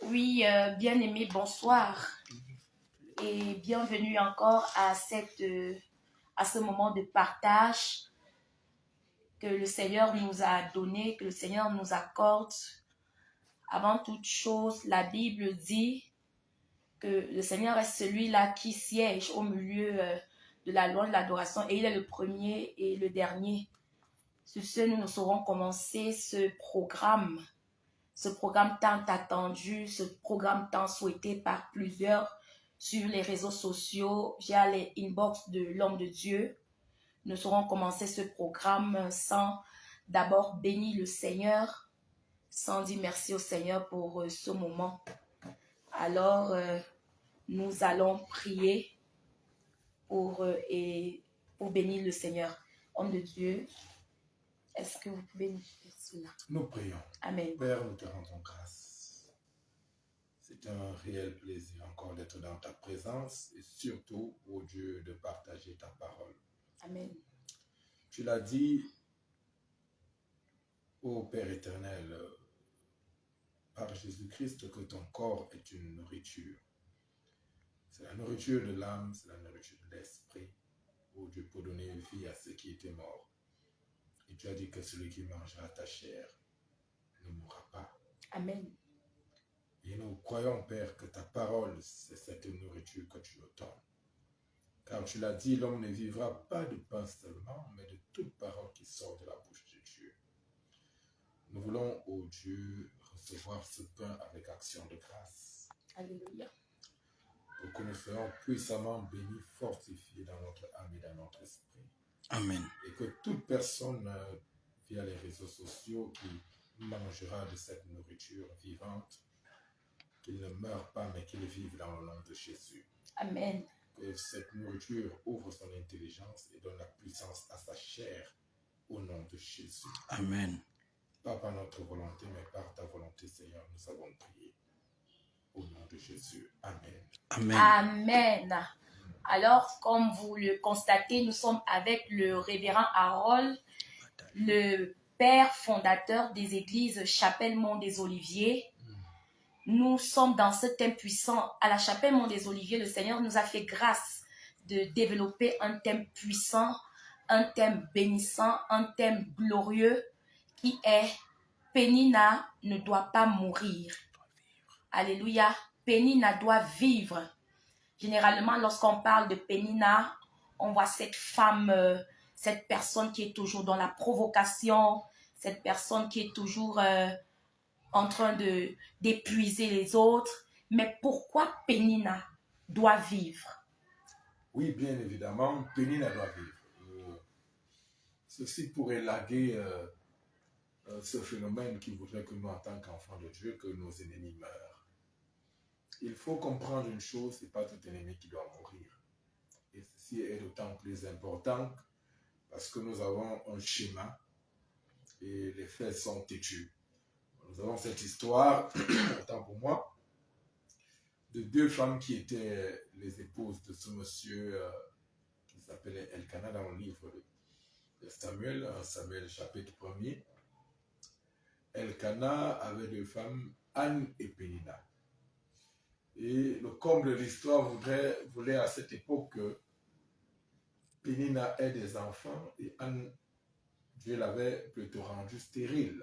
Oui, bien-aimé, bonsoir et bienvenue encore à ce moment de partage que le Seigneur nous a donné, que le Seigneur nous accorde. Avant toute chose, la Bible dit que le Seigneur est celui-là qui siège au milieu de la loi de l'adoration et il est le premier et le dernier. Sur ce, nous saurons commencer ce programme tant attendu, ce programme tant souhaité par plusieurs sur les réseaux sociaux, via les inbox de l'homme de Dieu. Nous saurons commencer ce programme sans d'abord bénir le Seigneur, sans dire merci au Seigneur pour ce moment. Alors, nous allons prier pour bénir le Seigneur. Homme de Dieu, est-ce que vous pouvez nous faire cela? Nous prions. Amen. Père, nous te rendons grâce. C'est un réel plaisir encore d'être dans ta présence et surtout, ô Dieu, de partager ta parole. Amen. Tu l'as dit, ô Père éternel, par Jésus-Christ, que ton corps est une nourriture. C'est la nourriture de l'âme, c'est la nourriture de l'esprit. Ô Dieu, pour donner vie à ceux qui étaient morts. Et tu as dit que celui qui mangera ta chair ne mourra pas. Amen. Et nous croyons, Père, que ta parole, c'est cette nourriture que tu nous donnes. Car tu l'as dit, l'homme ne vivra pas de pain seulement, mais de toute parole qui sort de la bouche de Dieu. Nous voulons, ô Dieu, recevoir ce pain avec action de grâce. Alléluia. Pour que nous soyons puissamment bénis, fortifiés dans notre âme et dans notre esprit. Amen. Et que toute personne, via les réseaux sociaux, qui mangera de cette nourriture vivante, qu'il ne meure pas, mais qu'il vive dans le nom de Jésus. Amen. Que cette nourriture ouvre son intelligence et donne la puissance à sa chair, au nom de Jésus. Amen. Pas par notre volonté, mais par ta volonté, Seigneur, nous avons prié. Au nom de Jésus. Amen. Amen. Amen. Alors, comme vous le constatez, nous sommes avec le révérend Harold, le père fondateur des églises Chapelle Mont des Oliviers. Nous sommes dans ce thème puissant. À la Chapelle Mont des Oliviers, le Seigneur nous a fait grâce de développer un thème puissant, un thème bénissant, un thème glorieux qui est « Pénina ne doit pas mourir ». Alléluia. Pénina doit vivre. Généralement, lorsqu'on parle de Pénina, on voit cette femme, cette personne qui est toujours dans la provocation, cette personne qui est toujours en train d'épuiser les autres. Mais pourquoi Pénina doit vivre? Oui, bien évidemment, Pénina doit vivre. Ceci pourrait laguer ce phénomène qui voudrait que nous, en tant qu'enfants de Dieu, que nos ennemis meurent. Il faut comprendre une chose, ce n'est pas tout ennemi qui doit mourir. Et ceci est d'autant plus important parce que nous avons un schéma et les faits sont têtus. Nous avons cette histoire, autant pour moi, de deux femmes qui étaient les épouses de ce monsieur qui s'appelait Elkana dans le livre de Samuel, Samuel chapitre 1er. Elkana avait deux femmes, Anne et Pénina. Et le comble de l'histoire voulait à cette époque que Pénina ait des enfants et Anne, Dieu l'avait plutôt rendue stérile.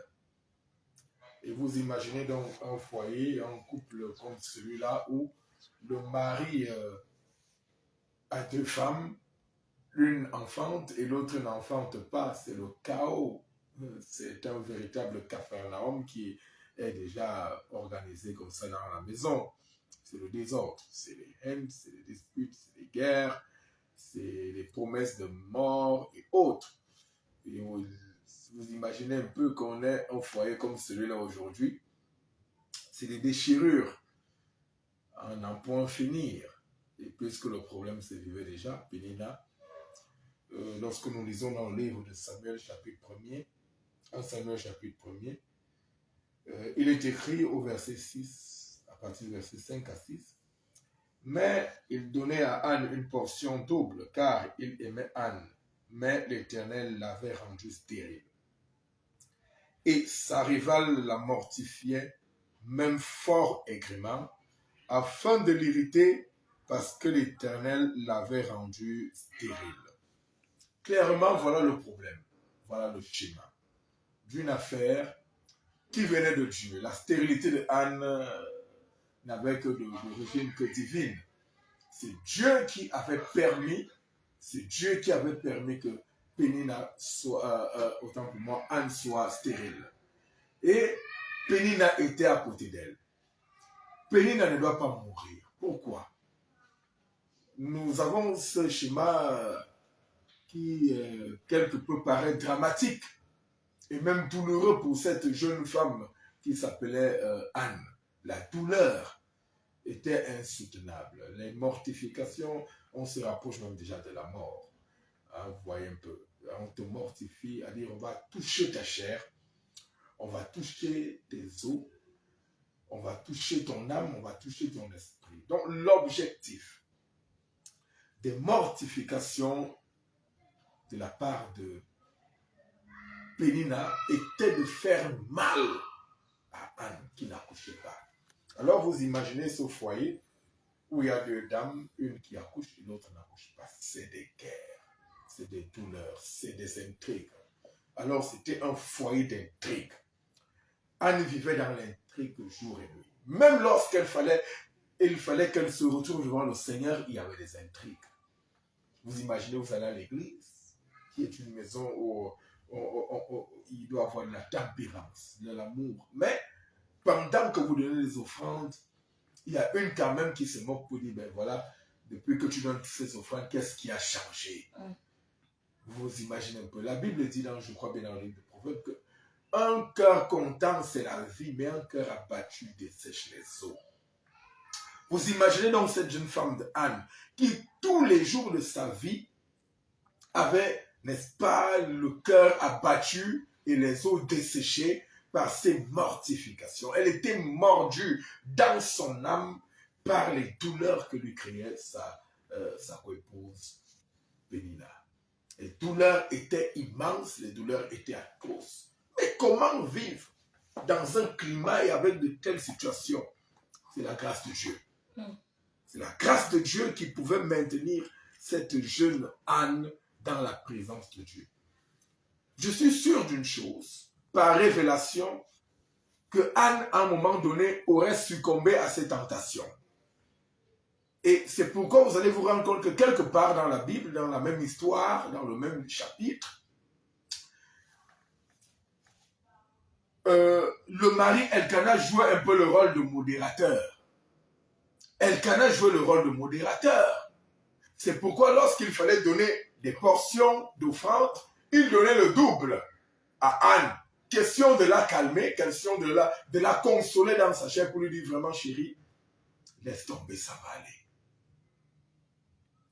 Et vous imaginez donc un foyer, un couple comme celui-là où le mari a deux femmes, l'une enfante et l'autre n'enfante pas. C'est le chaos. C'est un véritable capharnaüm qui est déjà organisé comme ça dans la maison. C'est le désordre, c'est les haines, c'est les disputes, c'est les guerres, c'est les promesses de mort et autres. Et vous imaginez un peu qu'on ait un foyer comme celui-là aujourd'hui. C'est des déchirures à n'en point finir. Et puisque le problème se vivait déjà, Pénina, lorsque nous lisons dans le livre de Samuel chapitre 1er, 1 Samuel chapitre 1er, il est écrit au verset 6, à partir du verset 5 à 6, mais il donnait à Anne une portion double, car il aimait Anne, mais l'Éternel l'avait rendue stérile. Et sa rivale la mortifiait même fort aigrement, afin de l'irriter, parce que l'Éternel l'avait rendu stérile. Clairement, voilà le problème, voilà le schéma d'une affaire qui venait de Dieu. La stérilité de Anne n'avait que d'origine que divine. C'est Dieu qui avait permis, que Pénina soit, autant pour moi, Anne soit stérile. Et Pénina était à côté d'elle. Pénina ne doit pas mourir. Pourquoi? Nous avons ce schéma qui, quelque peu, paraît dramatique et même douloureux pour cette jeune femme qui s'appelait Anne. La douleur était insoutenable. Les mortifications, on se rapproche même déjà de la mort. Hein, vous voyez un peu, on te mortifie, c'est-à-dire on va toucher ta chair, on va toucher tes os, on va toucher ton âme, on va toucher ton esprit. Donc l'objectif des mortifications de la part de Pénina était de faire mal à Anne qui n'accouchait pas. Alors vous imaginez ce foyer où il y a deux dames, une qui accouche et l'autre n'accouche pas. C'est des guerres, c'est des douleurs, c'est des intrigues. Alors c'était un foyer d'intrigues. Anne vivait dans l'intrigue jour et nuit. Même lorsqu'il fallait qu'elle se retrouve devant le Seigneur, il y avait des intrigues. Vous imaginez, vous allez à l'église, qui est une maison où il doit y avoir de la tempérance, de l'amour. Mais pendant que vous donnez les offrandes, il y a une quand même qui se moque pour dire, ben voilà, depuis que tu donnes ces offrandes, qu'est-ce qui a changé? Vous imaginez un peu. La Bible dit, je crois bien dans le livre de Proverbes, que un cœur content, c'est la vie, mais un cœur abattu dessèche les eaux. Vous imaginez donc cette jeune femme de Anne, qui tous les jours de sa vie avait, n'est-ce pas, le cœur abattu et les os desséchés par ses mortifications. Elle était mordue dans son âme par les douleurs que lui créait sa épouse Pénina. Les douleurs étaient immenses, les douleurs étaient atroces. Mais comment vivre dans un climat et avec de telles situations? C'est la grâce de Dieu. C'est la grâce de Dieu qui pouvait maintenir cette jeune Anne dans la présence de Dieu. Je suis sûr d'une chose, par révélation, que Anne, à un moment donné, aurait succombé à ces tentations. Et c'est pourquoi vous allez vous rendre compte que quelque part dans la Bible, dans la même histoire, dans le même chapitre, le mari Elkana jouait un peu le rôle de modérateur. Elkana jouait le rôle de modérateur. C'est pourquoi lorsqu'il fallait donner des portions d'offrande, il donnait le double à Anne. Question de la calmer, question de la consoler dans sa chair pour lui dire vraiment, chérie, laisse tomber, ça va aller.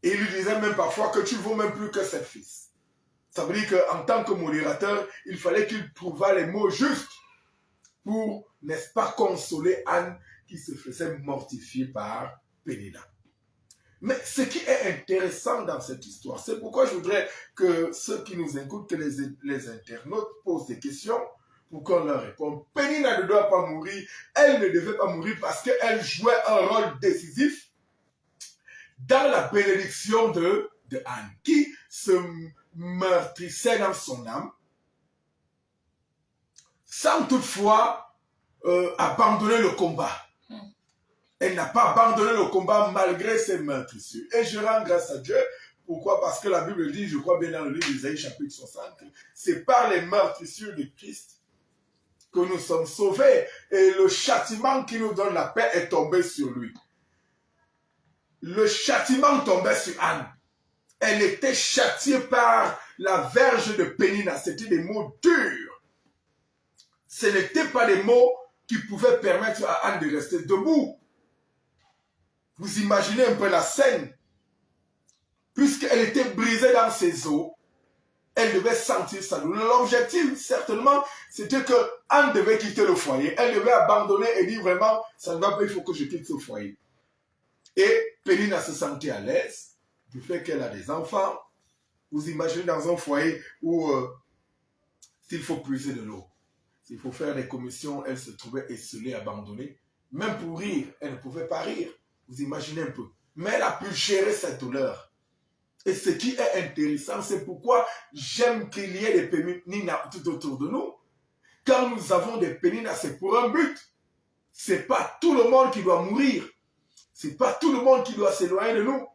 Et il lui disait même parfois que tu ne vaux même plus que 7 fils. Ça veut dire qu'en tant que modérateur, il fallait qu'il trouvât les mots justes pour, n'est-ce pas, consoler Anne qui se faisait mortifier par Pénina. Mais ce qui est intéressant dans cette histoire, c'est pourquoi je voudrais que ceux qui nous écoutent, que les internautes posent des questions pour qu'on leur réponde. Pénina ne doit pas mourir, elle ne devait pas mourir parce qu'elle jouait un rôle décisif dans la bénédiction de Anne, qui se meurtrissait dans son âme, sans toutefois abandonner le combat. Elle n'a pas abandonné le combat malgré ses meurtrissures. Et je rends grâce à Dieu. Pourquoi? Parce que la Bible dit, je crois bien dans le livre d'Isaïe chapitre 60, c'est par les meurtrissures de Christ que nous sommes sauvés. Et le châtiment qui nous donne la paix est tombé sur lui. Le châtiment tombait sur Anne. Elle était châtiée par la verge de Pénina. C'était des mots durs. Ce n'étaient pas des mots qui pouvaient permettre à Anne de rester debout. Vous imaginez un peu la scène. Puisqu'elle était brisée dans ses os, elle devait sentir sa douleur. L'objectif, certainement, c'était que Anne devait quitter le foyer. Elle devait abandonner et dire vraiment, ça ne va pas, il faut que je quitte ce foyer. Et Pénina se sentait à l'aise du fait qu'elle a des enfants. Vous imaginez dans un foyer où s'il faut puiser de l'eau, Il faut faire des commissions, elle se trouvait esselée, abandonnée. Même pour rire, elle ne pouvait pas rire. Vous imaginez un peu. Mais elle a pu gérer cette douleur. Et ce qui est intéressant, c'est pourquoi j'aime qu'il y ait des péninas tout autour de nous. Quand nous avons des péninas, c'est pour un but. Ce n'est pas tout le monde qui doit mourir. Ce n'est pas tout le monde qui doit s'éloigner de nous.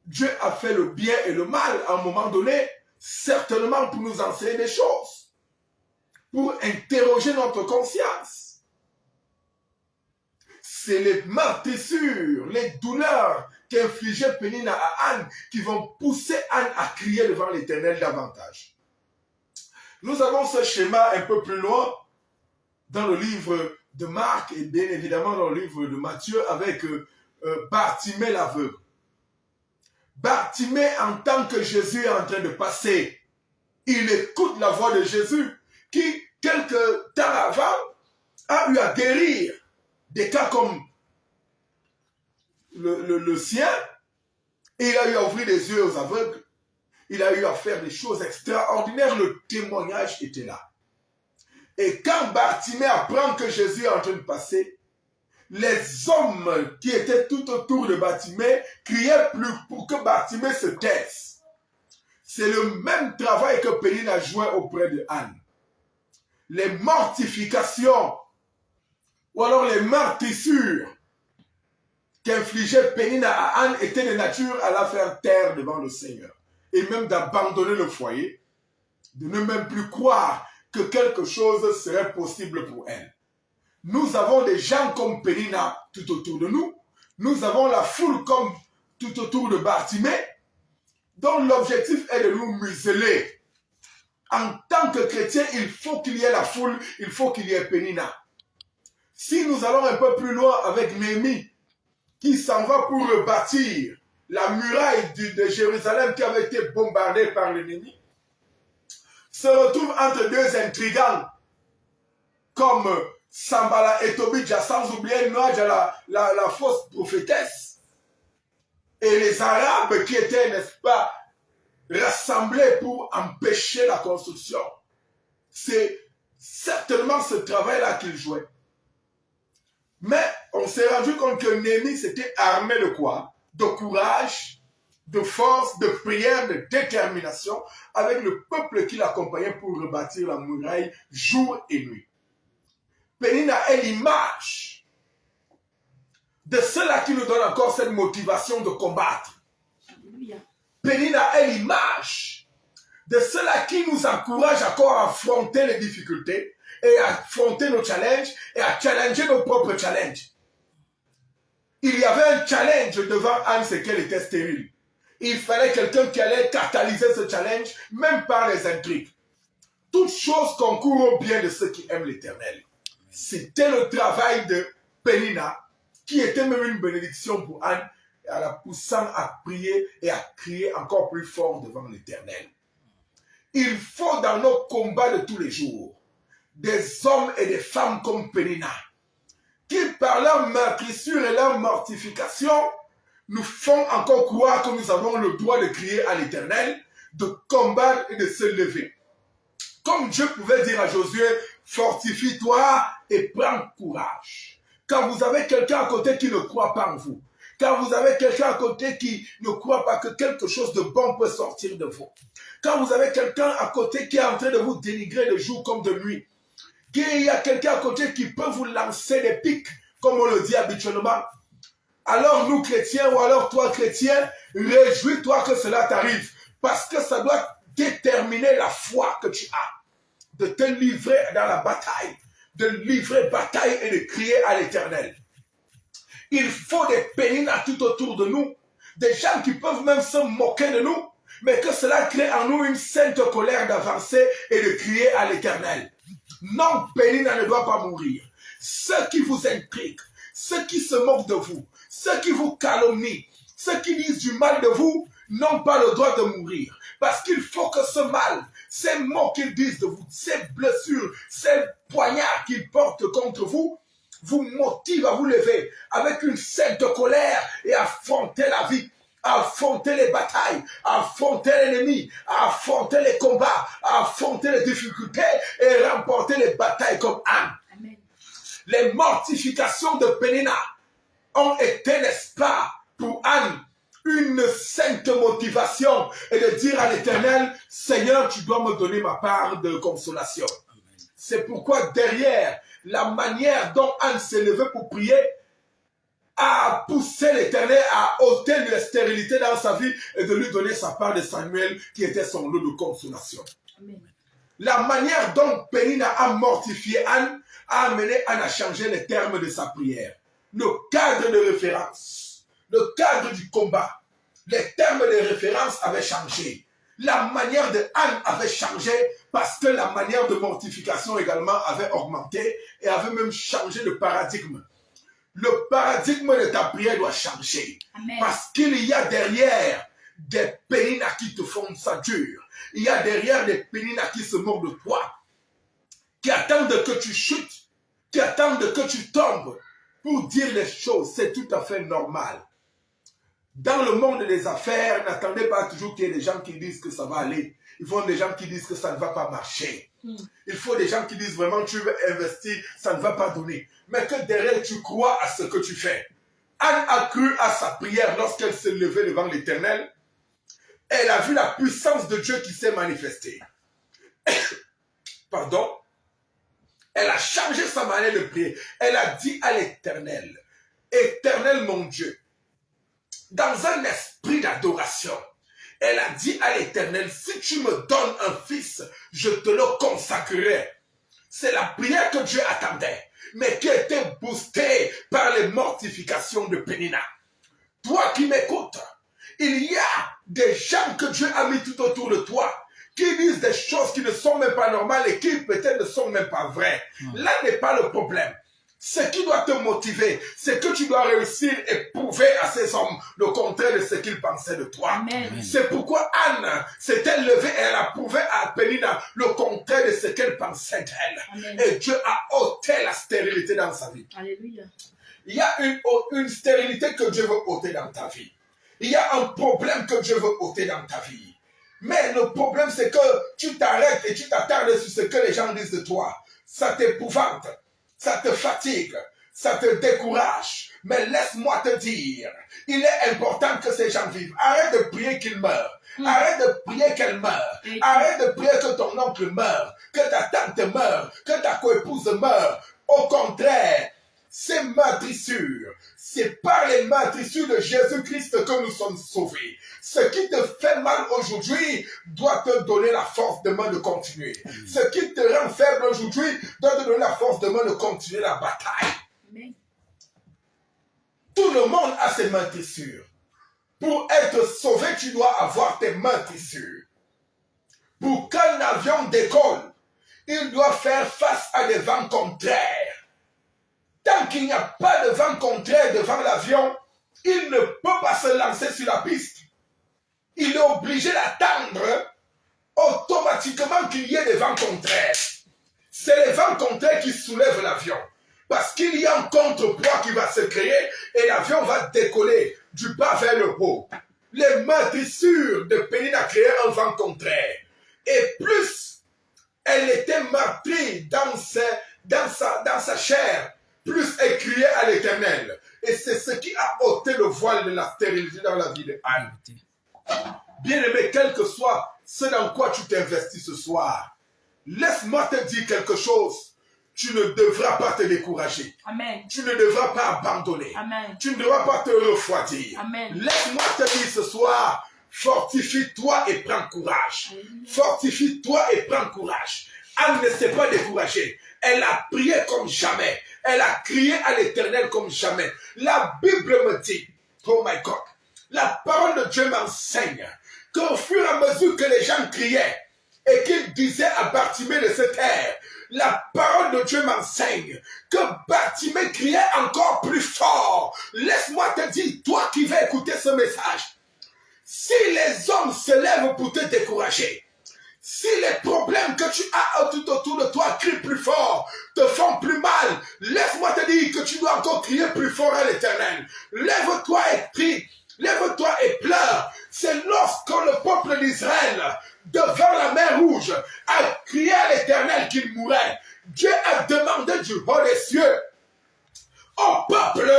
Dieu a fait le bien et le mal à un moment donné, certainement pour nous enseigner des choses, pour interroger notre conscience. C'est les meurtrissures, les douleurs qu'infligeait Pénina à Anne qui vont pousser Anne à crier devant l'Éternel davantage. Nous avons ce schéma un peu plus loin dans le livre de Marc et bien évidemment dans le livre de Matthieu avec Bartimée l'aveugle. Bartimée, en tant que Jésus est en train de passer, il écoute la voix de Jésus qui, quelque temps avant, a eu à guérir des cas comme le sien. Et il a eu à ouvrir les yeux aux aveugles. Il a eu à faire des choses extraordinaires. Le témoignage était là. Et quand Bartimée apprend que Jésus est en train de passer, les hommes qui étaient tout autour de Bartimée criaient plus pour que Bartimée se taise. C'est le même travail que Pénina jouait auprès de Anne. Les mortifications ou alors les meurtrissures qu'infligeait Pénina à Anne étaient de nature à la faire taire devant le Seigneur. Et même d'abandonner le foyer, de ne même plus croire que quelque chose serait possible pour elle. Nous avons des gens comme Pénina tout autour de nous. Nous avons la foule comme tout autour de Bartimée, dont l'objectif est de nous museler. En tant que chrétien, il faut qu'il y ait la foule, il faut qu'il y ait Pénina. Si nous allons un peu plus loin avec Néhémie, qui s'en va pour rebâtir la muraille de Jérusalem qui avait été bombardée par l'ennemi, se retrouve entre deux intrigants comme Sambala et Tobidja, sans oublier Noadja, la fausse prophétesse, et les Arabes qui étaient, n'est-ce pas, rassemblés pour empêcher la construction. C'est certainement ce travail-là qu'ils jouaient. Mais on s'est rendu compte que Néhémie s'était armé de quoi? De courage, de force, de prière, de détermination, avec le peuple qui l'accompagnait pour rebâtir la muraille jour et nuit. Pénina est l'image de ceux-là qui nous donnent encore cette motivation de combattre. Alléluia. Pénina est l'image de ceux-là qui nous encouragent encore à affronter les difficultés et à affronter nos challenges et à challenger nos propres challenges. Il y avait un challenge devant Anne, c'est qu'elle était stérile. Il fallait quelqu'un qui allait catalyser ce challenge, même par les intrigues. Toute chose concourt au bien de ceux qui aiment l'Éternel. C'était le travail de Pénina, qui était même une bénédiction pour Anne, en la poussant à prier et à crier encore plus fort devant l'Éternel. Il faut dans nos combats de tous les jours des hommes et des femmes comme Pénina, qui par leur meurtrissure et leur mortification nous font encore croire que nous avons le droit de crier à l'Éternel, de combattre et de se lever. Comme Dieu pouvait dire à Josué, fortifie-toi et prends courage. Quand vous avez quelqu'un à côté qui ne croit pas en vous, quand vous avez quelqu'un à côté qui ne croit pas que quelque chose de bon peut sortir de vous, quand vous avez quelqu'un à côté qui est en train de vous dénigrer de jour comme de nuit, qu'il y a quelqu'un à côté qui peut vous lancer des pics, comme on le dit habituellement, alors nous chrétiens, ou alors toi chrétien, réjouis-toi que cela t'arrive, parce que ça doit déterminer la foi que tu as, de te livrer dans la bataille, de livrer bataille et de crier à l'Éternel. Il faut des Péninas tout autour de nous, des gens qui peuvent même se moquer de nous, mais que cela crée en nous une sainte colère d'avancer et de crier à l'Éternel. Non, Pénina ne doit pas mourir. Ceux qui vous intriguent, ceux qui se moquent de vous, ceux qui vous calomnient, ceux qui disent du mal de vous, n'ont pas le droit de mourir. Parce qu'il faut que ce mal, ces mots qu'ils disent de vous, ces blessures, ces poignards qu'ils portent contre vous, vous motivent à vous lever avec une sainte colère et à affronter la vie à affronter les batailles, à affronter l'ennemi, à affronter les combats, à affronter les difficultés et remporter les batailles comme Anne. Amen. Les mortifications de Pénina ont été, n'est-ce pas, pour Anne, une sainte motivation et de dire à l'Éternel, Seigneur, tu dois me donner ma part de consolation. C'est pourquoi derrière la manière dont Anne s'est levée pour prier, a poussé l'Éternel à ôter la stérilité dans sa vie et de lui donner sa part de Samuel qui était son lot de consolation. Amen. La manière dont Pénina a mortifié Anne a amené Anne à changer les termes de sa prière. Le cadre de référence, le cadre du combat, les termes de référence avaient changé. La manière de Anne avait changé parce que la manière de mortification également avait augmenté et avait même changé le paradigme. Le paradigme de ta prière doit changer. Amen. Parce qu'il y a derrière des Péninas qui te font ça dur. Il y a derrière des Péninas qui se moquent de toi, qui attendent que tu chutes, qui attendent que tu tombes pour dire les choses. C'est tout à fait normal. Dans le monde des affaires, n'attendez pas toujours qu'il y ait des gens qui disent que ça va aller. Il faut des gens qui disent que ça ne va pas marcher. Il faut des gens qui disent vraiment tu veux investir, ça ne va pas donner. Mais que derrière tu crois à ce que tu fais. Anne a cru à sa prière lorsqu'elle s'est levée devant l'Éternel. Elle a vu la puissance de Dieu qui s'est manifestée. Pardon. Elle a changé sa manière de prier. Elle a dit à l'Éternel, Éternel mon Dieu, dans un esprit d'adoration, elle a dit à l'Éternel, si tu me donnes un fils, je te le consacrerai. C'est la prière que Dieu attendait, mais qui était boostée par les mortifications de Pénina. Toi qui m'écoutes, il y a des gens que Dieu a mis tout autour de toi, qui disent des choses qui ne sont même pas normales et qui peut-être ne sont même pas vraies. Là n'est pas le problème. Ce qui doit te motiver, c'est que tu dois réussir et prouver à ces hommes le contraire de ce qu'ils pensaient de toi. Amen. C'est pourquoi Anne s'était levée et elle a prouvé à Pénina le contraire de ce qu'elle pensait d'elle. Et Dieu a ôté la stérilité dans sa vie. Alléluia. Il y a une stérilité que Dieu veut ôter dans ta vie. Il y a un problème que Dieu veut ôter dans ta vie. Mais le problème, c'est que tu t'arrêtes et tu t'attardes sur ce que les gens disent de toi. Ça t'épouvante. Ça te fatigue, ça te décourage. Mais laisse-moi te dire, il est important que ces gens vivent. Arrête de prier qu'ils meurent. Arrête de prier qu'elle meure. Arrête de prier que ton oncle meure, que ta tante meure, que ta coépouse meure. Au contraire, ces meurtrissures, c'est par les meurtrissures de Jésus-Christ que nous sommes sauvés. Ce qui te fait mal aujourd'hui doit te donner la force demain de continuer. Ce qui te rend faible aujourd'hui doit te donner la force demain de continuer la bataille. Amen. Tout le monde a ses meurtrissures. Pour être sauvé, tu dois avoir tes meurtrissures. Pour qu'un avion décolle, il doit faire face à des vents contraires. Tant qu'il n'y a pas de vent contraire devant l'avion, il ne peut pas se lancer sur la piste. Il est obligé d'attendre automatiquement qu'il y ait des vents contraires. C'est les vents contraires qui soulèvent l'avion. Parce qu'il y a un contrepoids qui va se créer et l'avion va décoller du bas vers le haut. Les meurtrissures de Pénina créé un vent contraire. Et plus elle était meurtrie dans sa chair, plus elle criait à l'Éternel. Et c'est ce qui a ôté le voile de la stérilité dans la vie de Anne. Bien-aimé, quel que soit ce dans quoi tu t'investis ce soir, laisse-moi te dire quelque chose. Tu ne devras pas te décourager. Amen. Tu ne devras pas abandonner. Amen. Tu ne devras pas te refroidir. Amen. Laisse-moi te dire ce soir, fortifie-toi et prends courage. Fortifie-toi et prends courage. Anne ne s'est pas découragée. Elle a prié comme jamais. Elle a crié à l'Éternel comme jamais. La Bible me dit, oh my God, la parole de Dieu m'enseigne qu'au fur et à mesure que les gens criaient et qu'ils disaient à Bartimée de se taire, la parole de Dieu m'enseigne que Bartimée criait encore plus fort. Laisse-moi te dire, toi qui vas écouter ce message, si les hommes se lèvent pour te décourager, si les problèmes que tu as tout autour de toi crient plus fort, te font plus mal, laisse-moi te dire que tu dois encore crier plus fort à l'Éternel. Lève-toi et prie. Lève-toi et pleure. C'est lorsque le peuple d'Israël, devant la mer Rouge, a crié à l'Éternel qu'il mourrait. Dieu a demandé du haut des cieux au peuple,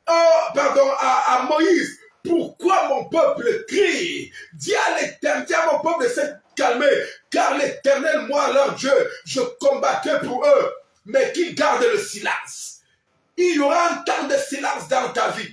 à Moïse, pourquoi mon peuple crie? Dis à l'Éternel, dis à mon peuple de se calmer, car l'Éternel, moi, leur Dieu, je combattrai pour eux, mais qu'ils gardent le silence. Il y aura un temps de silence dans ta vie,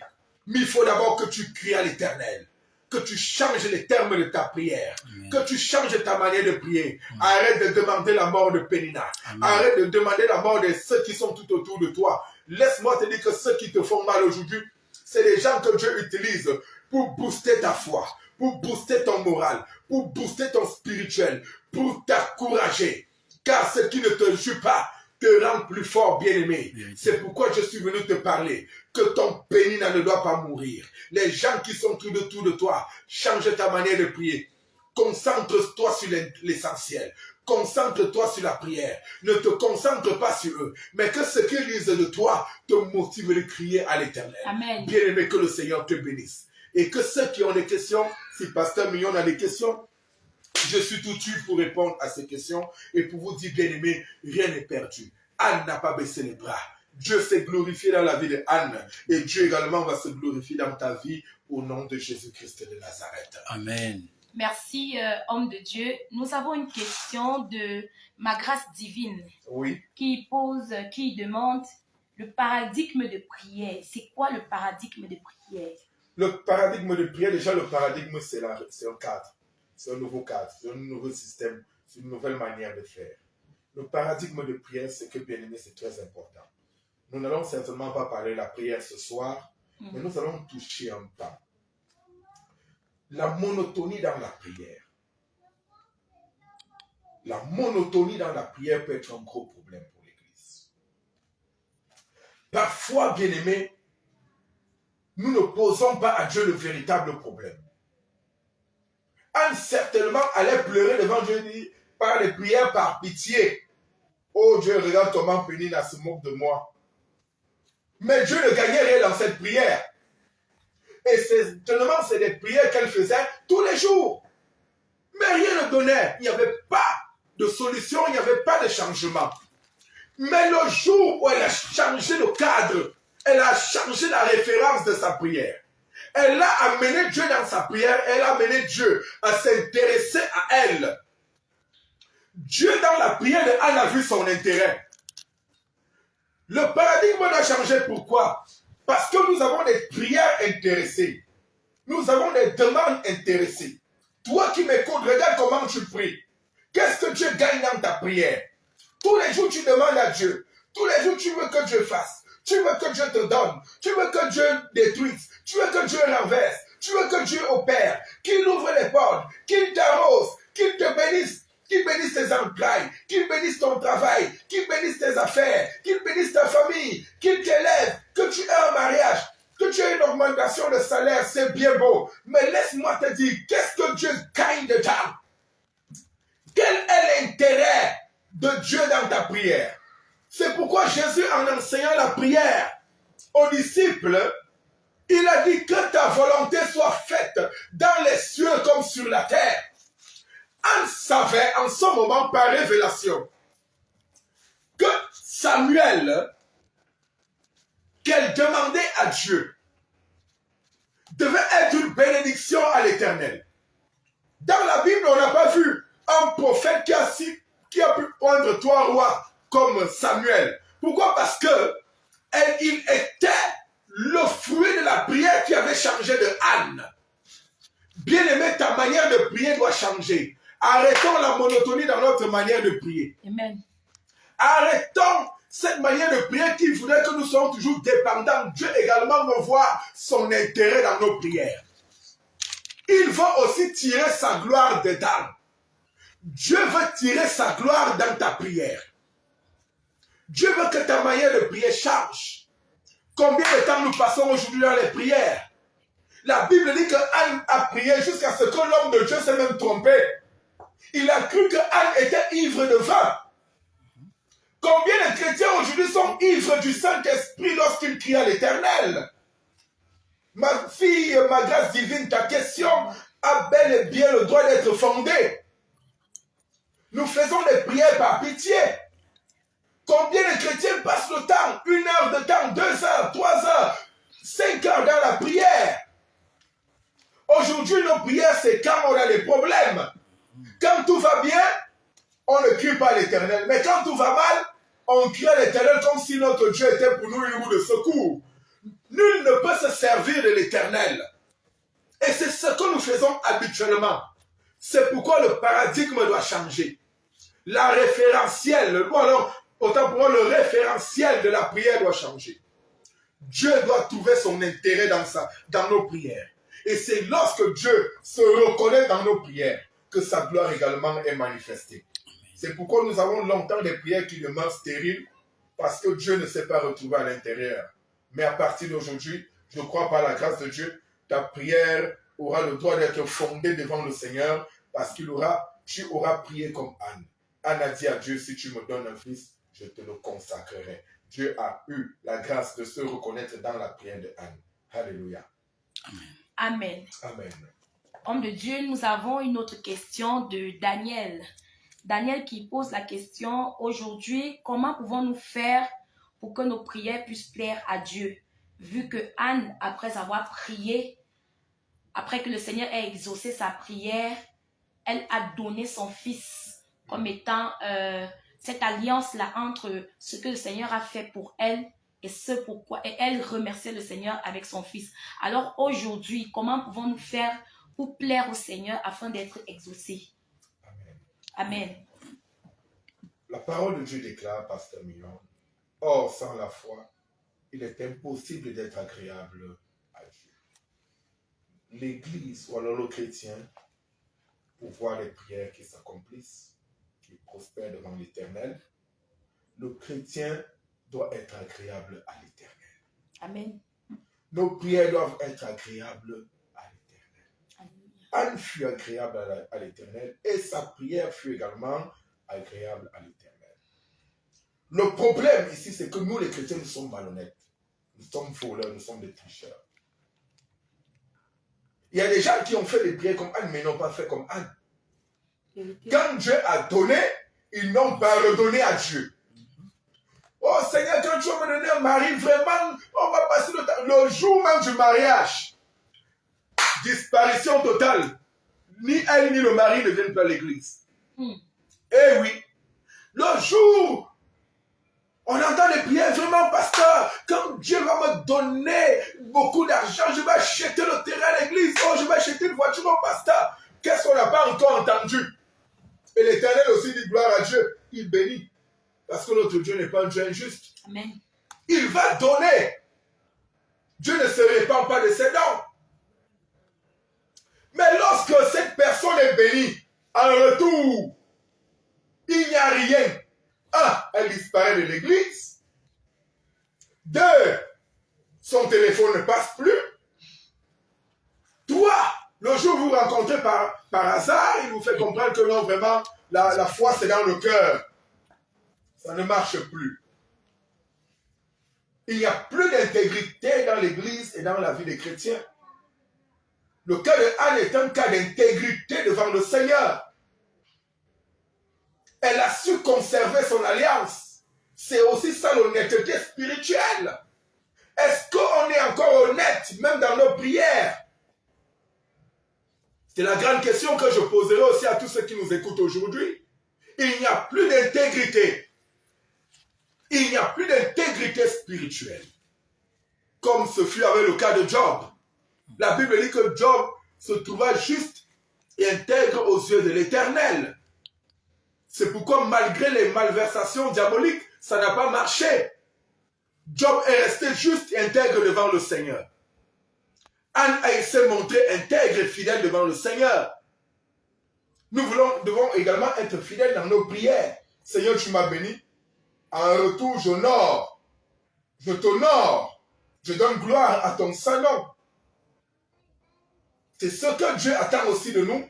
mais il faut d'abord que tu cries à l'Éternel, que tu changes les termes de ta prière, Amen. Que tu changes ta manière de prier. Amen. Arrête de demander la mort de Pénina. Amen. Arrête de demander la mort de ceux qui sont tout autour de toi. Laisse-moi te dire que ceux qui te font mal aujourd'hui, c'est les gens que Dieu utilise pour booster ta foi, pour booster ton moral, pour booster ton spirituel, pour t'encourager. Car ce qui ne te joue pas te rend plus fort, bien-aimé. C'est pourquoi je suis venu te parler. Que ton Pénina ne doit pas mourir. Les gens qui sont tout autour de toi, change ta manière de prier. Concentre-toi sur l'essentiel. Concentre-toi sur la prière. Ne te concentre pas sur eux. Mais que ce qu'ils disent de toi te motive de crier à l'Éternel. Bien-aimé, que le Seigneur te bénisse. Et que ceux qui ont des questions, si Pasteur Mignon a des questions, je suis tout tué pour répondre à ces questions et pour vous dire, bien-aimé, rien n'est perdu. Anne n'a pas baissé les bras. Dieu s'est glorifié dans la vie de Anne et Dieu également va se glorifier dans ta vie au nom de Jésus-Christ de Nazareth. Amen. Merci, homme de Dieu. Nous avons une question de ma grâce divine qui demande le paradigme de prière. C'est quoi le paradigme de prière? Le paradigme de prière, déjà le paradigme c'est un cadre. C'est un nouveau cadre, c'est un nouveau système, c'est une nouvelle manière de faire. Le paradigme de prière, c'est que, bien aimé, c'est très important. Nous n'allons certainement pas parler de la prière ce soir, mais nous allons toucher un pas. La monotonie dans la prière. La monotonie dans la prière peut être un gros problème pour l'Église. Parfois, bien aimé, nous ne posons pas à Dieu le véritable problème. Anne certainement allait pleurer devant Dieu dit, par les prières, par pitié. Oh Dieu, regarde comment Pénina se moque de moi. Mais Dieu ne gagnait rien dans cette prière. Et certainement, c'est des prières qu'elle faisait tous les jours. Mais rien ne donnait. Il n'y avait pas de solution, il n'y avait pas de changement. Mais le jour où elle a changé le cadre, elle a changé la référence de sa prière. Elle a amené Dieu dans sa prière, elle a amené Dieu à s'intéresser à elle. Dieu dans la prière de Anne a vu son intérêt. Le paradigme doit changer. Pourquoi? Parce que nous avons des prières intéressées. Nous avons des demandes intéressées. Toi qui m'écoutes, regarde comment tu pries. Qu'est-ce que Dieu gagne dans ta prière? Tous les jours tu demandes à Dieu. Tous les jours tu veux que Dieu fasse. Tu veux que Dieu te donne. Tu veux que Dieu détruise. Tu veux que Dieu renverse. Tu veux que Dieu opère. Qu'il ouvre les portes. Qu'il t'arrose. Qu'il te bénisse. Qu'il bénisse tes entrailles. Qu'il bénisse ton travail. Qu'il bénisse tes affaires. Qu'il bénisse ta famille. Qu'il t'élève. Que tu aies un mariage. Que tu aies une augmentation de salaire. C'est bien beau. Mais laisse-moi te dire, qu'est-ce que Dieu gagne dedans? Quel est l'intérêt de Dieu dans ta prière? C'est pourquoi Jésus, en enseignant la prière aux disciples, il a dit que ta volonté soit faite dans les cieux comme sur la terre. Anne savait en ce moment par révélation que Samuel, qu'elle demandait à Dieu, devait être une bénédiction à l'Éternel. Dans la Bible, on n'a pas vu un prophète qui a pu prendre 3 rois comme Samuel. Pourquoi? Parce que il était le fruit de la prière qui avait changé de Anne. Bien-aimé, ta manière de prier doit changer. Arrêtons la monotonie dans notre manière de prier. Amen. Arrêtons cette manière de prière qui voudrait que nous soyons toujours dépendants. Dieu également veut voir son intérêt dans nos prières. Il veut aussi tirer sa gloire dedans. Dieu veut tirer sa gloire dans ta prière. Dieu veut que ta manière de prier change. Combien de temps nous passons aujourd'hui dans les prières? La Bible dit que Anne a prié jusqu'à ce que l'homme de Dieu s'est même trompé. Il a cru que Anne était ivre de vin. Combien de chrétiens aujourd'hui sont ivres du Saint-Esprit lorsqu'ils crient à l'Éternel? Ma fille, ma grâce divine, ta question a bel et bien le droit d'être fondée. Nous faisons des prières par pitié. Combien de chrétiens passent le temps? 1 heure de temps, 2 heures, 3 heures, 5 heures dans la prière. Aujourd'hui, nos prières, c'est quand on a des problèmes. Quand tout va bien, on ne crie pas à l'Éternel. Mais quand tout va mal, on crie à l'Éternel comme si notre Dieu était pour nous une roue de secours. Nul ne peut se servir de l'Éternel. Et c'est ce que nous faisons habituellement. C'est pourquoi le paradigme doit changer. La référentielle, autant pour moi, le référentiel de la prière doit changer. Dieu doit trouver son intérêt dans nos prières. Et c'est lorsque Dieu se reconnaît dans nos prières que sa gloire également est manifestée. C'est pourquoi nous avons longtemps des prières qui demeurent stériles, parce que Dieu ne s'est pas retrouvé à l'intérieur. Mais à partir d'aujourd'hui, je crois par la grâce de Dieu, ta prière aura le droit d'être fondée devant le Seigneur, parce tu auras prié comme Anne. Anne a dit à Dieu, si tu me donnes un fils, je te le consacrerai. Dieu a eu la grâce de se reconnaître dans la prière de Anne. Alléluia. Amen. Amen. Homme de Dieu, nous avons une autre question de Daniel. Daniel qui pose la question, aujourd'hui, comment pouvons-nous faire pour que nos prières puissent plaire à Dieu? Vu que Anne, après avoir prié, après que le Seigneur ait exaucé sa prière, elle a donné son fils comme étant cette alliance-là entre ce que le Seigneur a fait pour elle et ce pourquoi elle remerciait le Seigneur avec son fils. Alors aujourd'hui, comment pouvons-nous faire pour plaire au Seigneur afin d'être exaucés? Amen. La parole de Dieu déclare, Pasteur Millon, or sans la foi, il est impossible d'être agréable à Dieu. L'Église, ou alors le chrétien, pour voir les prières qui s'accomplissent, qui prospèrent devant l'Éternel, le chrétien doit être agréable à l'Éternel. Amen. Nos prières doivent être agréables à l'Éternel. Anne fut agréable à l'Éternel et sa prière fut également agréable à l'Éternel. Le problème ici, c'est que nous, les chrétiens, nous sommes malhonnêtes. Nous sommes voleurs, nous sommes des tricheurs. Il y a des gens qui ont fait des prières comme Anne, mais n'ont pas fait comme Anne. Quand Dieu a donné, ils n'ont pas redonné à Dieu. Oh Seigneur, quand tu vas me donner un mari, vraiment, on va passer le temps. Le jour même du mariage, disparition totale. Ni elle ni le mari ne viennent pas à l'église. Eh oui, le jour, on entend les prières, vraiment, pasteur, quand Dieu va me donner beaucoup d'argent, je vais acheter le terrain à l'église, oh, je vais acheter une voiture au pasteur. Qu'est-ce qu'on n'a pas encore entendu? Et l'Éternel aussi dit gloire à Dieu, il bénit. Parce que notre Dieu n'est pas un Dieu injuste. Amen. Il va donner. Dieu ne se répand pas de ses dons. Mais lorsque cette personne est bénie, en retour, il n'y a rien. 1, elle disparaît de l'église. 2, son téléphone ne passe plus. 3, le jour où vous vous rencontrez par hasard, il vous fait comprendre que non, vraiment, la foi c'est dans le cœur. Ça ne marche plus. Il n'y a plus d'intégrité dans l'église et dans la vie des chrétiens. Le cas de Anne est un cas d'intégrité devant le Seigneur. Elle a su conserver son alliance. C'est aussi ça l'honnêteté spirituelle. Est-ce qu'on est encore honnête, même dans nos prières? C'est la grande question que je poserai aussi à tous ceux qui nous écoutent aujourd'hui. Il n'y a plus d'intégrité. Il n'y a plus d'intégrité spirituelle. Comme ce fut avec le cas de Job. La Bible dit que Job se trouva juste et intègre aux yeux de l'Éternel. C'est pourquoi malgré les malversations diaboliques, ça n'a pas marché. Job est resté juste et intègre devant le Seigneur. Anne s'est montrée intègre et fidèle devant le Seigneur. Nous devons également être fidèles dans nos prières. Seigneur, tu m'as béni. En retour, j'honore. Je t'honore. Je donne gloire à ton saint nom. C'est ce que Dieu attend aussi de nous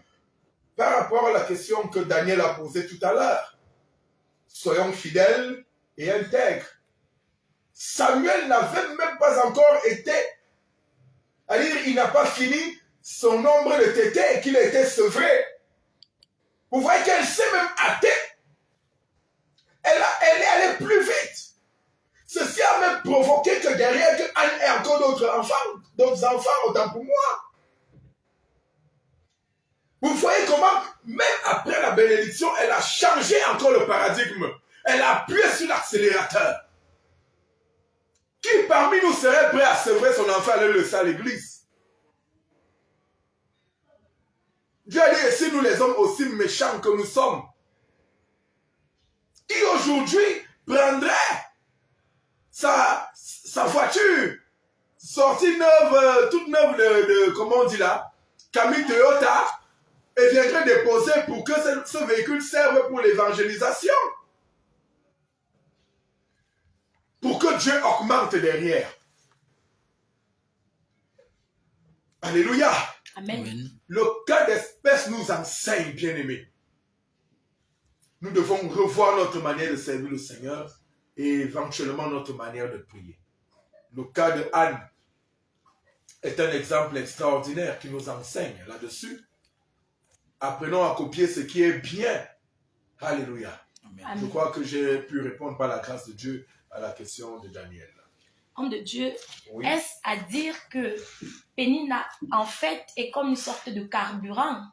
par rapport à la question que Daniel a posée tout à l'heure. Soyons fidèles et intègres. Samuel n'avait même pas encore été C'est-à-dire, il n'a pas fini son nombre de tétés et qu'il a été sevré. Vous voyez qu'elle s'est même hâtée. Elle est allée plus vite. Ceci a même provoqué que derrière, Anne ait encore d'autres enfants, autant pour moi. Vous voyez comment, même après la bénédiction, elle a changé encore le paradigme. Elle a appuyé sur l'accélérateur. Qui parmi nous serait prêt à sevrer son enfant et aller le laisser à l'église? Dieu a dit, et si nous les hommes aussi méchants que nous sommes, qui aujourd'hui prendrait sa voiture, sortie neuve, toute neuve de comment on dit là, Camille Toyota, et viendrait déposer pour que ce véhicule serve pour l'évangélisation. Pour que Dieu augmente derrière. Alléluia. Amen. Le cas d'espèce nous enseigne, bien-aimés. Nous devons revoir notre manière de servir le Seigneur et éventuellement notre manière de prier. Le cas de Anne est un exemple extraordinaire qui nous enseigne là-dessus. Apprenons à copier ce qui est bien. Alléluia. Amen. Je crois que j'ai pu répondre par la grâce de Dieu à la question de Daniel. Homme de Dieu, Oui. est-ce à dire que Pénina, en fait, est comme une sorte de carburant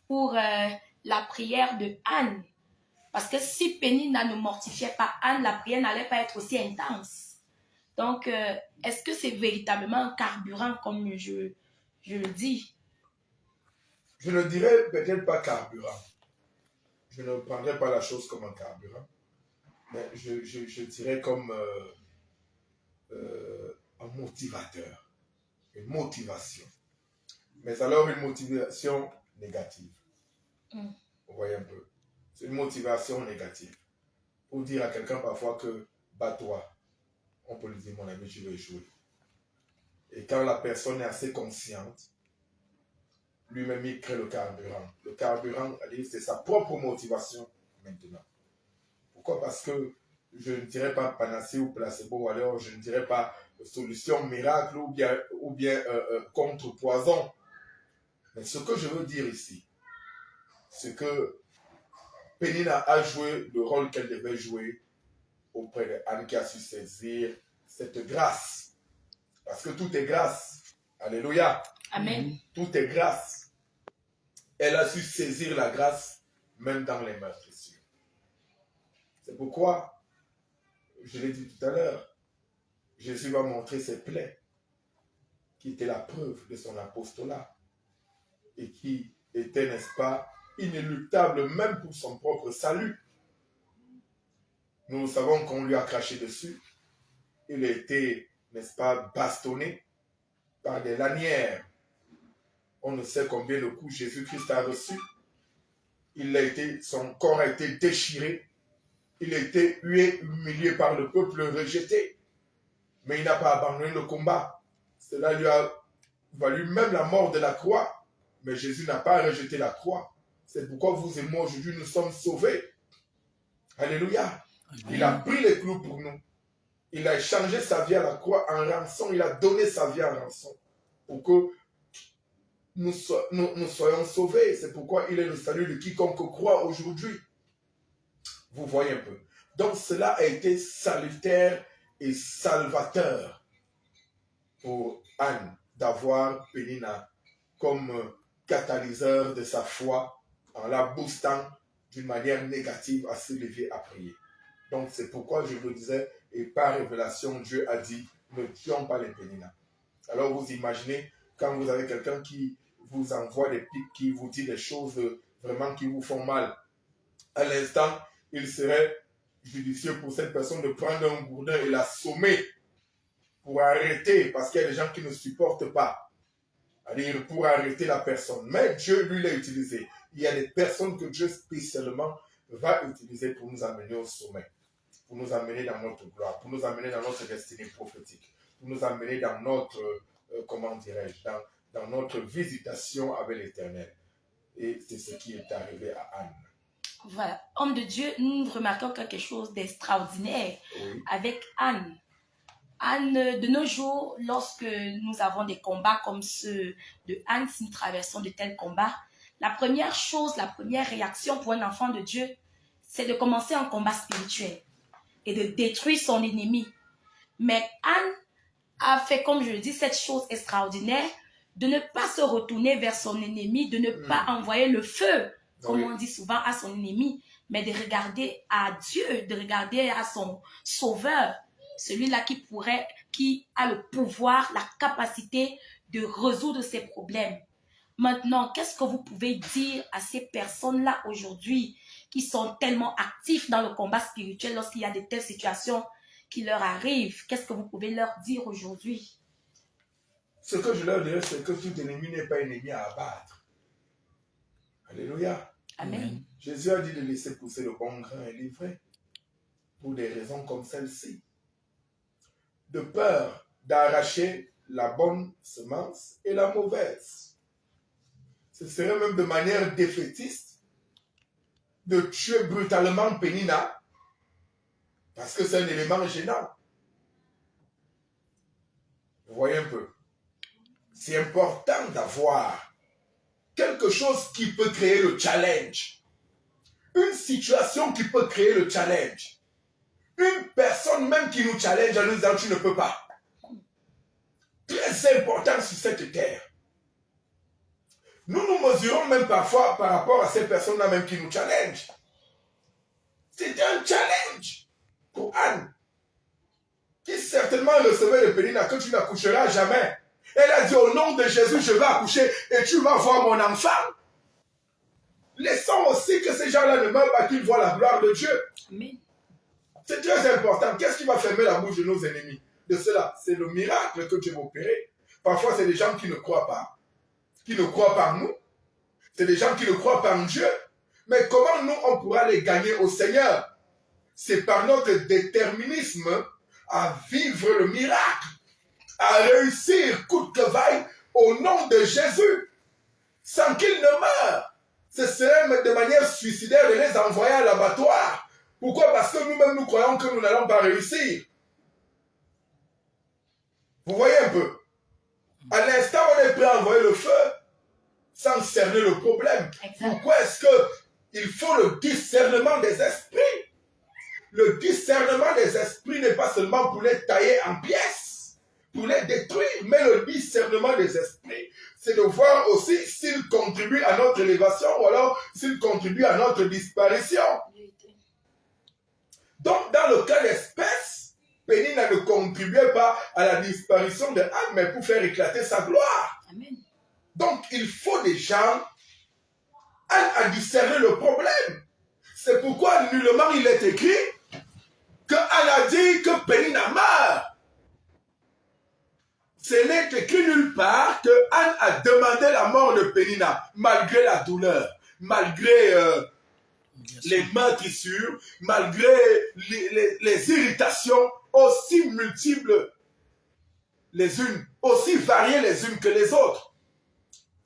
pour la prière de Anne? Parce que si Pénina ne mortifiait pas Anne, la prière n'allait pas être aussi intense. Donc, est-ce que c'est véritablement un carburant, comme je le dis? Je ne dirais peut-être pas carburant. Je ne prendrais pas la chose comme un carburant. Mais je dirais comme un motivateur. Une motivation. Mais alors une motivation négative. Vous voyez un peu. C'est une motivation négative. Pour dire à quelqu'un parfois que bats-toi. On peut lui dire, mon ami, tu veux échouer. Et quand la personne est assez consciente, lui-même, il crée le carburant. Le carburant, c'est sa propre motivation maintenant. Pourquoi? Parce que je ne dirais pas panacée ou placebo, ou alors je ne dirais pas solution miracle ou bien contre-poison. Mais ce que je veux dire ici, c'est que Pénina a joué le rôle qu'elle devait jouer auprès de Anne qui a su saisir cette grâce. Parce que tout est grâce. Alléluia. Amen. Tout est grâce. Elle a su saisir la grâce même dans les meurtrissures. C'est pourquoi, je l'ai dit tout à l'heure, Jésus va montrer ses plaies qui étaient la preuve de son apostolat et qui étaient, n'est-ce pas, inéluctables même pour son propre salut. Nous savons qu'on lui a craché dessus. Il a été, n'est-ce pas, bastonné par des lanières. On ne sait combien de coups Jésus-Christ a reçu. Son corps a été déchiré. Il a été hué, humilié par le peuple, rejeté. Mais il n'a pas abandonné le combat. Cela lui a valu même la mort de la croix. Mais Jésus n'a pas rejeté la croix. C'est pourquoi vous et moi, aujourd'hui, nous sommes sauvés. Alléluia. Amen. Il a pris les clous pour nous. Il a échangé sa vie à la croix en rançon. Il a donné sa vie en rançon. Pour que nous soyons sauvés. C'est pourquoi il est le salut de quiconque croit aujourd'hui. Vous voyez un peu. Donc cela a été salutaire et salvateur pour Anne d'avoir Pénina comme catalyseur de sa foi en la boostant d'une manière négative à se lever à prier. Donc c'est pourquoi je vous disais, et par révélation, Dieu a dit, ne tuons pas les Pénina. Alors vous imaginez, quand vous avez quelqu'un qui vous envoie des pics, qui vous dit des choses vraiment qui vous font mal, à l'instant, il serait judicieux pour cette personne de prendre un gourdin et l'assommer pour arrêter, parce qu'il y a des gens qui ne supportent pas. C'est-à-dire pour arrêter la personne. Mais Dieu, lui, l'a utilisé. Il y a des personnes que Dieu spécialement va utiliser pour nous amener au sommet, pour nous amener dans notre gloire, pour nous amener dans notre destinée prophétique, pour nous amener dans notre, comment dirais-je, dans notre visitation avec l'Éternel. Et c'est ce qui est arrivé à Anne. Voilà. Homme de Dieu, nous remarquons quelque chose d'extraordinaire avec Anne. Anne, de nos jours, lorsque nous avons des combats comme ceux de Anne, si nous traversons de tels combats, la première chose, la première réaction pour un enfant de Dieu, c'est de commencer un combat spirituel et de détruire son ennemi. Mais Anne a fait, comme je le dis, cette chose extraordinaire de ne pas se retourner vers son ennemi, de ne pas envoyer le feu, comme on dit souvent, à son ennemi, mais de regarder à Dieu, de regarder à son sauveur, celui-là qui a le pouvoir, la capacité de résoudre ses problèmes. Maintenant, qu'est-ce que vous pouvez dire à ces personnes-là aujourd'hui qui sont tellement actifs dans le combat spirituel lorsqu'il y a de telles situations qui leur arrivent? Qu'est-ce que vous pouvez leur dire aujourd'hui? Ce que je leur dirais, c'est que tout ennemi n'est pas ennemi à abattre. Alléluia. Amen. Jésus a dit de laisser pousser le bon grain et l'ivraie pour des raisons comme celle-ci. De peur d'arracher la bonne semence et la mauvaise. Ce serait même de manière défaitiste de tuer brutalement Pénina parce que c'est un élément gênant. Vous voyez un peu. C'est important d'avoir quelque chose qui peut créer le challenge. Une situation qui peut créer le challenge. Une personne même qui nous challenge en nous disant tu ne peux pas. Très important sur cette terre. Nous nous mesurons même parfois par rapport à ces personnes-là même qui nous challengent. C'était un challenge pour Anne, qui certainement recevait le Pénina que tu n'accoucheras jamais. Elle a dit au nom de Jésus, je vais accoucher et tu vas voir mon enfant. Laissons aussi que ces gens-là ne meurent pas, qu'ils voient la gloire de Dieu. Amen. C'est très important. Qu'est-ce qui va fermer la bouche de nos ennemis? De cela, c'est le miracle que Dieu va opérer. Parfois, c'est des gens qui ne croient pas. Qui ne croient pas en nous. C'est des gens qui ne croient pas en Dieu. Mais comment nous, on pourra les gagner au Seigneur? C'est par notre déterminisme à vivre le miracle, à réussir coûte que vaille au nom de Jésus, sans qu'ils ne meurent. Ce serait de manière suicidaire de les envoyer à l'abattoir. Pourquoi? Parce que nous-mêmes, nous croyons que nous n'allons pas réussir. Vous voyez un peu? À l'instant, on est prêt à envoyer le feu sans cerner le problème. Exact. Pourquoi est-ce qu'il faut le discernement des esprits? Le discernement des esprits n'est pas seulement pour les tailler en pièces, pour les détruire, mais le discernement des esprits, c'est de voir aussi s'ils contribuent à notre élévation ou alors s'ils contribuent à notre disparition. Donc, dans le cas d'espèce, Pénina ne contribuait pas à la disparition de Anne, mais pour faire éclater sa gloire. Amen. Donc, il faut des gens à discerner le problème. C'est pourquoi nullement il est écrit que Anne a dit que Pénina meurt. Ce n'est écrit nulle part que Anne a demandé la mort de Pénina, malgré la douleur, malgré les meurtrissures, malgré les irritations aussi multiples les unes, aussi variées les unes que les autres.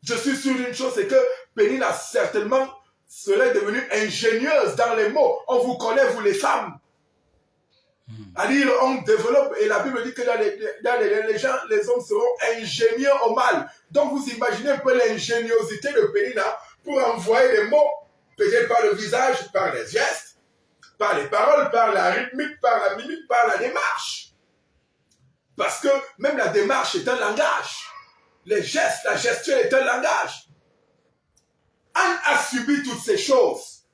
Je suis sûr d'une chose, c'est que Pénina certainement serait devenue ingénieuse dans les mots. On vous connaît, vous les femmes. À dire, on développe, et la Bible dit que les gens, les hommes seront ingénieux au mal. Donc vous imaginez un peu l'ingéniosité de Pénina pour envoyer des mots, peut-être par le visage, par les gestes, par les paroles, par la rythmique, par la mimique, par la démarche. Parce que même la démarche est un langage. Les gestes, la gestuelle est un langage. Anne a subi toutes ces choses.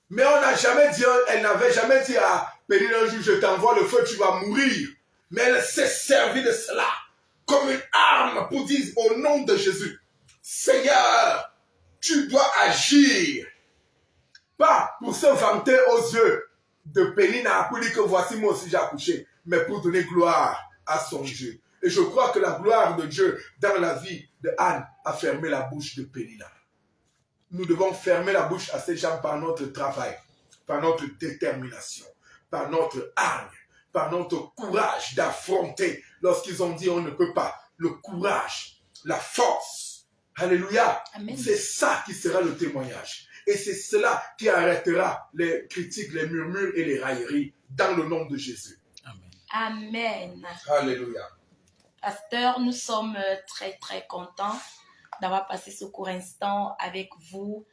Mais on n'a jamais dit, elle n'avait jamais dit à Pénina un jour, je t'envoie le feu, tu vas mourir. Mais elle s'est servie de cela comme une arme pour dire au nom de Jésus, Seigneur, tu dois agir. Pas pour se vanter aux yeux de Pénina, pour dire que voici moi aussi j'ai accouché, mais pour donner gloire à son Dieu. Et je crois que la gloire de Dieu dans la vie de Anne a fermé la bouche de Pénina. Nous devons fermer la bouche à ces gens par notre travail, par notre détermination, par notre hargne, par notre courage d'affronter lorsqu'ils ont dit on ne peut pas. Le courage, la force. Alléluia. Amen. C'est ça qui sera le témoignage. Et c'est cela qui arrêtera les critiques, les murmures et les railleries dans le nom de Jésus. Amen. Amen. Alléluia. Pasteur, nous sommes très, très contents d'avoir passé ce court instant avec vous.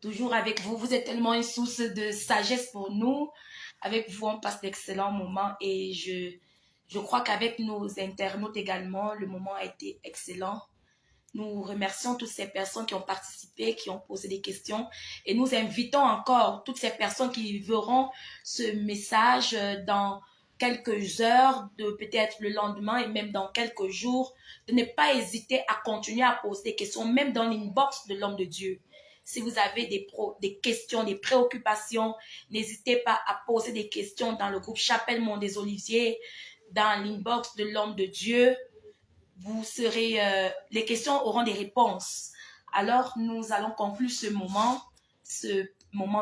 Toujours avec vous. Vous êtes tellement une source de sagesse pour nous. Avec vous, on passe d'excellents moments et je crois qu'avec nos internautes également, le moment a été excellent. Nous remercions toutes ces personnes qui ont participé, qui ont posé des questions et nous invitons encore toutes ces personnes qui verront ce message dans quelques heures, de peut-être le lendemain et même dans quelques jours, de ne pas hésiter à continuer à poser des questions, même dans l'inbox de l'homme de Dieu. Si vous avez des questions, des préoccupations, n'hésitez pas à poser des questions dans le groupe Chapelle Mont des Oliviers, dans l'inbox de l'homme de Dieu. Vous serez, les questions auront des réponses. Alors, nous allons conclure ce moment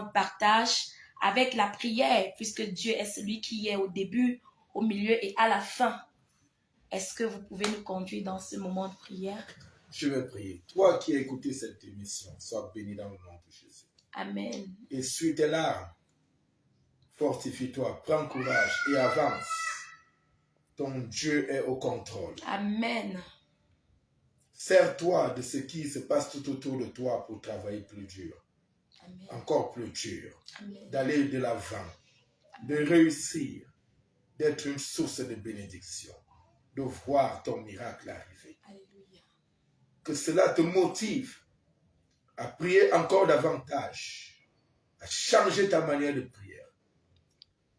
de partage avec la prière, puisque Dieu est celui qui est au début, au milieu et à la fin. Est-ce que vous pouvez nous conduire dans ce moment de prière? Je vais prier. Toi qui as écouté cette émission, sois béni dans le nom de Jésus. Amen. Essuie tes larmes. Fortifie-toi, prends courage et avance. Ton Dieu est au contrôle. Amen. Sers-toi de ce qui se passe tout autour de toi pour travailler plus dur. Amen. Encore plus dur. Amen. D'aller de l'avant, de réussir, d'être une source de bénédiction, de voir ton miracle arriver. Alléluia. Que cela te motive à prier encore davantage, à changer ta manière de prière,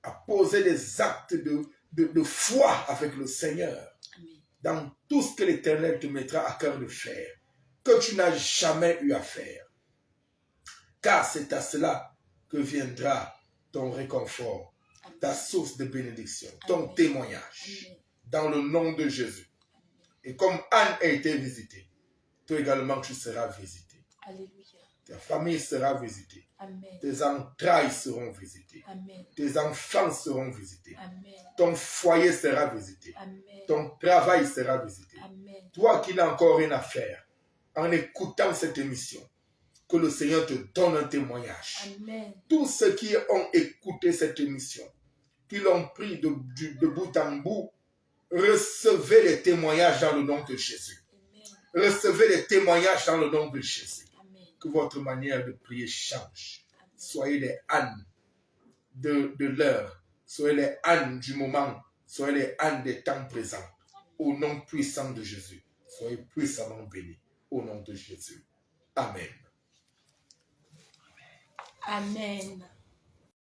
à poser des actes de foi avec le Seigneur. Amen. Dans tout ce que l'Éternel te mettra à cœur de faire, que tu n'as jamais eu à faire. Car c'est à cela que viendra ton réconfort, Amen. ta source de bénédiction, ton Amen. témoignage, Amen. dans le nom de Jésus. Et comme Anne a été visitée, toi également tu seras visité. Alléluia. Ta famille sera visitée. Amen. Tes entrailles seront visitées. Amen. Tes enfants seront visités. Amen. Ton foyer sera visité. Amen. Ton travail sera visité. Amen. Toi qui n'as encore rien à faire, en écoutant cette émission, que le Seigneur te donne un témoignage. Amen. Tous ceux qui ont écouté cette émission, qui l'ont pris de bout en bout, recevez les témoignages dans le nom de Jésus. Amen. Recevez les témoignages dans le nom de Jésus. Amen. Que votre manière de prier change. Soyez les ânes de l'heure. Soyez les ânes du moment. Soyez les ânes des temps présents. Au nom puissant de Jésus. Soyez puissamment bénis. Au nom de Jésus. Amen. Amen.